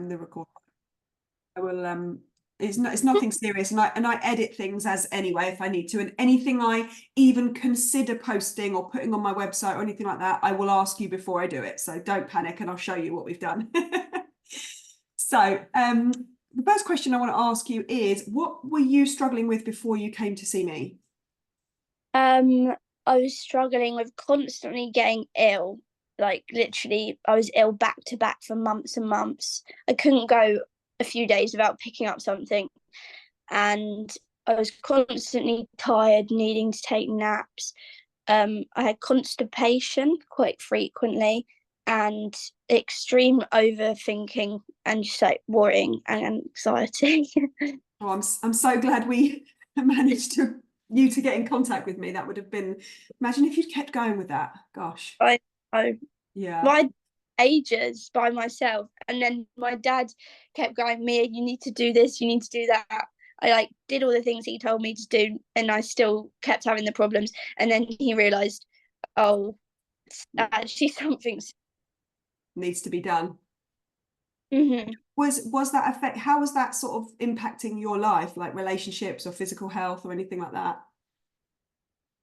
the record. I will it's nothing serious, and I edit things as anyway if I need to, and anything I even consider posting or putting on my website or anything like that, I will ask you before I do it, so don't panic and I'll show you what we've done. So the first question I want to ask you is, what were you struggling with before you came to see me? I was struggling with constantly getting ill. Like literally, I was ill back to back for months and months. I couldn't go a few days without picking up something, and I was constantly tired, needing to take naps. I had constipation quite frequently, and extreme overthinking, and just like worrying and anxiety. Oh, I'm so glad we managed you to get in contact with me. That would have been, imagine if you'd kept going with that. Gosh. I Yeah. my ages by myself, and then my dad kept going, Mia, you need to do this, you need to do that. I like did all the things he told me to do, and I still kept having the problems. And then he realized, oh, actually something's. Needs to be done. Mm-hmm. Was that affect, how was that sort of impacting your life, like relationships or physical health or anything like that?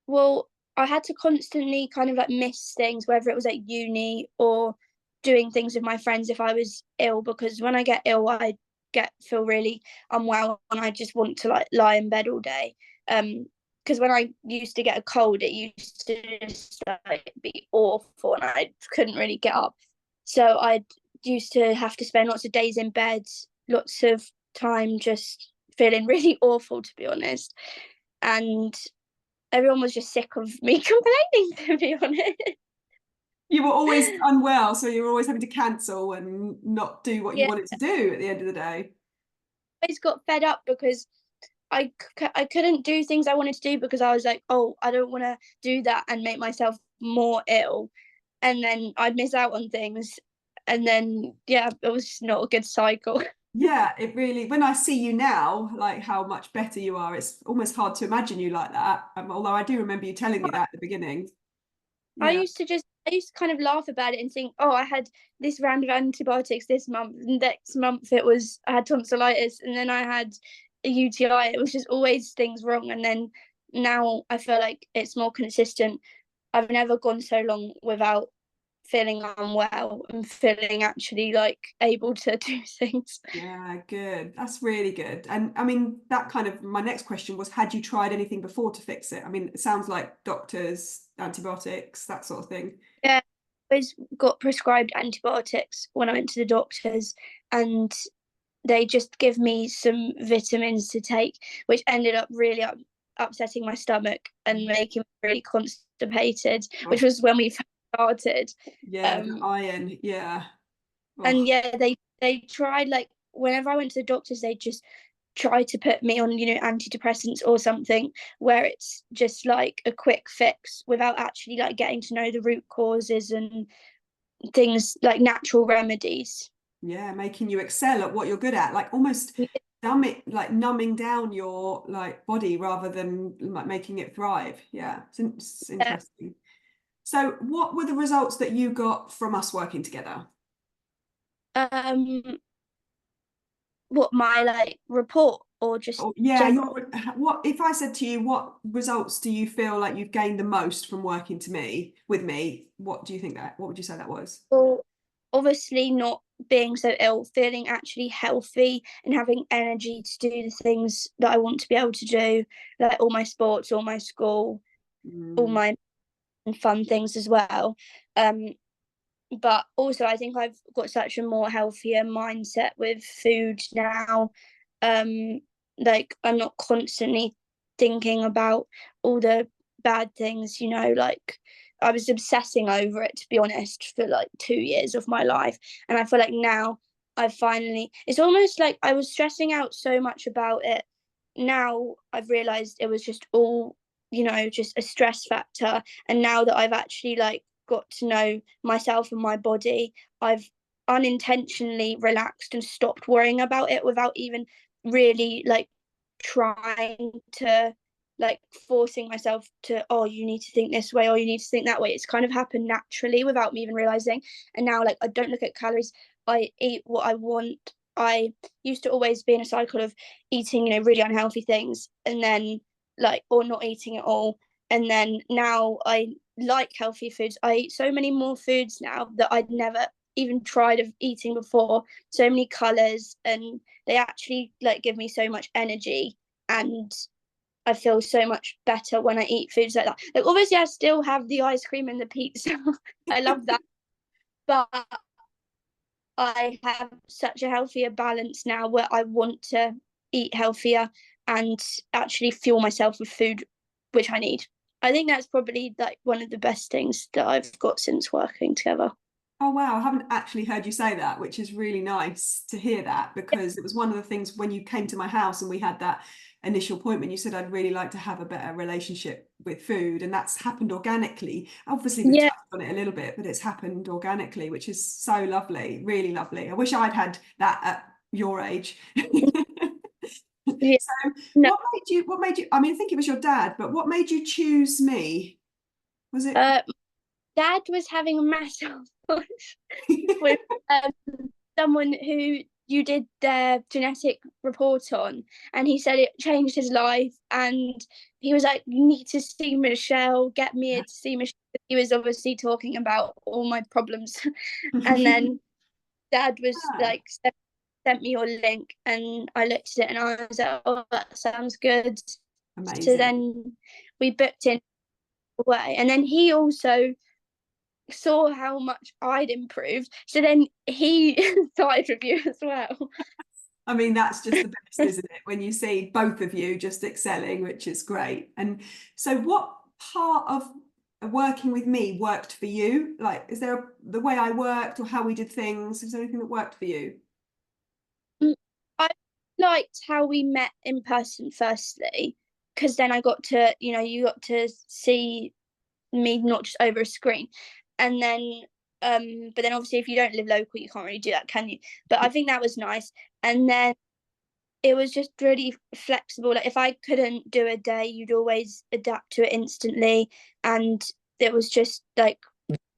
Well, I had to constantly kind of like miss things, whether it was at uni or doing things with my friends if I was ill, because when I get ill, I get feel really unwell and I just want to like lie in bed all day. Because when I used to get a cold, it used to just like be awful and I couldn't really get up. So I used to have to spend lots of days in bed, lots of time just feeling really awful, to be honest. And everyone was just sick of me complaining, to be honest. You were always unwell, so you were always having to cancel and not do what you Yeah, wanted to do at the end of the day. I always got fed up because I couldn't do things I wanted to do because I was like, oh, I don't want to do that and make myself more ill. And then I'd miss out on things. And then, yeah, it was just not a good cycle. Yeah, it really, when I see you now, like how much better you are, it's almost hard to imagine you like that. Although I do remember you telling me that at the beginning. Yeah. I used to kind of laugh about it and think, oh, I had this round of antibiotics this month, and next month I had tonsillitis, and then I had a UTI. It was just always things wrong. And then now I feel like it's more consistent. I've never gone so long without feeling unwell and feeling actually like able to do things. Yeah, good. That's really good. And I mean, that kind of, my next question was, had you tried anything before to fix it? I mean, it sounds like doctors, antibiotics, that sort of thing. Yeah, I always got prescribed antibiotics when I went to the doctors, and they just give me some vitamins to take, which ended up really upsetting my stomach and making me really constipated, which Oh, was when we first started. yeah, the Um, iron. Yeah. Oh, and yeah, they tried like whenever I went to the doctors, they just tried to put me on, antidepressants or something where it's just like a quick fix without actually like getting to know the root causes and things like natural remedies. yeah, making you excel at what you're good at, like almost like numbing down your like body rather than like making it thrive. Yeah, it's Yeah. interesting. So, what were the results that you got from us working together? Um, what my like report or just Oh, yeah, general? what if I said to you, what results do you feel like you've gained the most from working with me? What do you think what would you say that was? Well, obviously not being so ill, feeling actually healthy and having energy to do the things that I want to be able to do, like all my sports, all my school, all Mm, my fun things as well. Um, but also I think I've got such a more healthier mindset with food now. Um, like I'm not constantly thinking about all the bad things, like I was obsessing over it, to be honest, for like 2 years of my life. And I feel like now I've finally, it's almost like I was stressing out so much about it. Now I've realized it was just all, just a stress factor. And now that I've actually like got to know myself and my body, I've unintentionally relaxed and stopped worrying about it without even really like trying to like forcing myself to, oh, you need to think this way or you need to think that way. It's kind of happened naturally without me even realizing. And now like I don't look at calories, I eat what I want. I used to always be in a cycle of eating, really unhealthy things and then or not eating at all. And then now I like healthy foods. I eat so many more foods now that I'd never even tried of eating before. So many colours, and they actually give me so much energy, and I feel so much better when I eat foods like that. Obviously I still have the ice cream and the pizza. I love that. But I have such a healthier balance now where I want to eat healthier and actually fuel myself with food which I need. I think that's probably one of the best things that I've got since working together. Oh wow, I haven't actually heard you say that, which is really nice to hear that, because it was one of the things when you came to my house and we had that initial appointment, you said I'd really like to have a better relationship with food, and that's happened organically. Obviously we've Yeah, touched on it a little bit, but it's happened organically, which is so lovely, really lovely. I wish I'd had that at your age. yeah. So No, what made you, I mean, I think it was your dad, but what made you choose me? Was it Dad was having a massive with um, someone who you did their genetic report on, and he said it changed his life, and he was like, you need to see Michelle, get me to see Michelle. He was obviously talking about all my problems. And then Dad was Ah, sent me your link, and I looked at it and I was like, oh, that sounds good. So amazing. then we booked in away, and then he also saw how much I'd improved. So then he started with you as well. I mean, that's just the best, isn't it? When you see both of you just excelling, which is great. And so what part of working with me worked for you? Like, is there the way I worked or how we did things? Is there anything that worked for you? I liked how we met in person, firstly, because then I got to, you got to see me not just over a screen. And then, but then obviously if you don't live local, you can't really do that, can you? But I think that was nice. And then it was just really flexible. Like if I couldn't do a day, you'd always adapt to it instantly. And it was just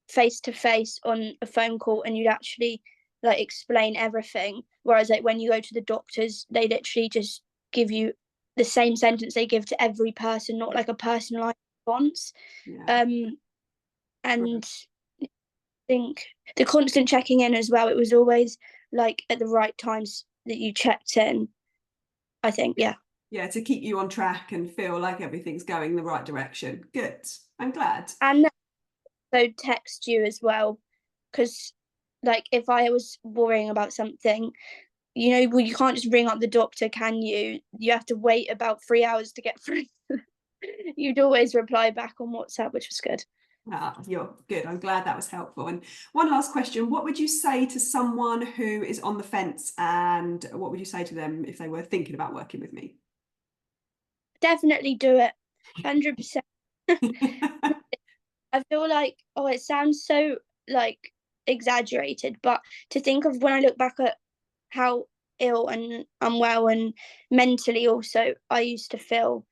face to face on a phone call, and you'd actually explain everything. Whereas when you go to the doctors, they literally just give you the same sentence they give to every person, not a personalized response. Yeah. Um, and I think the constant checking in as well. It was always at the right times that you checked in. I think, yeah. Yeah, to keep you on track and feel like everything's going the right direction. Good. I'm glad. And so text you as well, because if I was worrying about something, well, you can't just ring up the doctor, can you? You have to wait about 3 hours to get through. You'd always reply back on WhatsApp, which was good. Ah, you're good. I'm glad that was helpful. And one last question. What would you say to someone who is on the fence, and what would you say to them if they were thinking about working with me? Definitely do it. 100%. I feel it sounds so exaggerated, but to think of when I look back at how ill and unwell and mentally also I used to feel,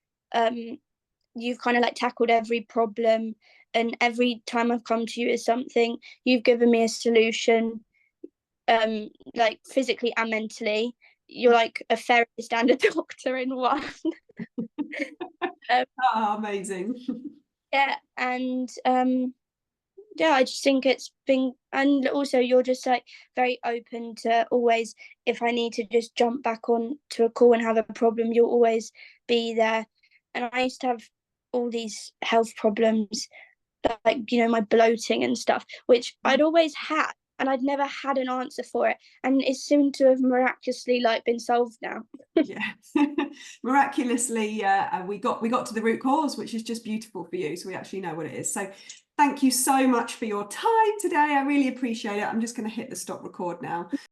you've kind of tackled every problem, and every time I've come to you is something. You've given me a solution, physically and mentally. You're like a fair standard doctor in one. Oh, amazing. Yeah, and yeah, I just think it's been, and also you're just very open to always, if I need to just jump back on to a call and have a problem, you'll always be there. And I used to have all these health problems, my bloating and stuff, which I'd always had, and I'd never had an answer for it, and it's soon to have miraculously been solved now. Yeah. Miraculously, we got to the root cause, which is just beautiful for you, so we actually know what it is. So thank you so much for your time today. I really appreciate it. I'm just going to hit the stop record now.